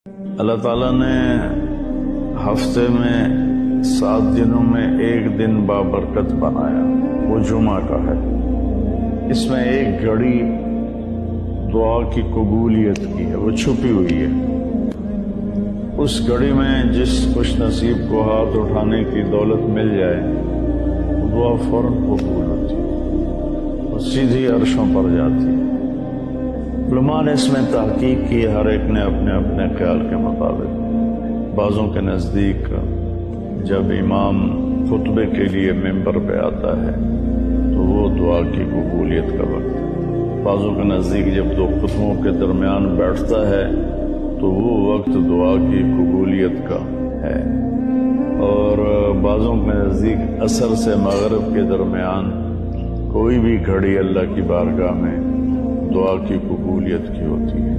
اللہ تعالیٰ نے ہفتے میں 7 دنوں میں ایک دن بابرکت بنایا، وہ جمعہ کا ہے۔ اس میں ایک گھڑی دعا کی قبولیت کی ہے، وہ چھپی ہوئی ہے۔ اس گھڑی میں جس خوش نصیب کو ہاتھ اٹھانے کی دولت مل جائے، دعا فوراً قبول ہوتی ہے اور سیدھی عرشوں پر جاتی ہے۔ علماء نے اس میں تحقیق کی، ہر ایک نے اپنے اپنے خیال کے مطابق۔ بعضوں کے نزدیک جب امام خطبے کے لیے ممبر پہ آتا ہے تو وہ دعا کی قبولیت کا وقت ہے۔ بعضوں کے نزدیک جب 2 خطبوں کے درمیان بیٹھتا ہے تو وہ وقت دعا کی قبولیت کا ہے، اور بعضوں کے نزدیک عصر سے مغرب کے درمیان کوئی بھی گھڑی اللہ کی بارگاہ میں دعا کی قبولیت کی ہوتی ہے۔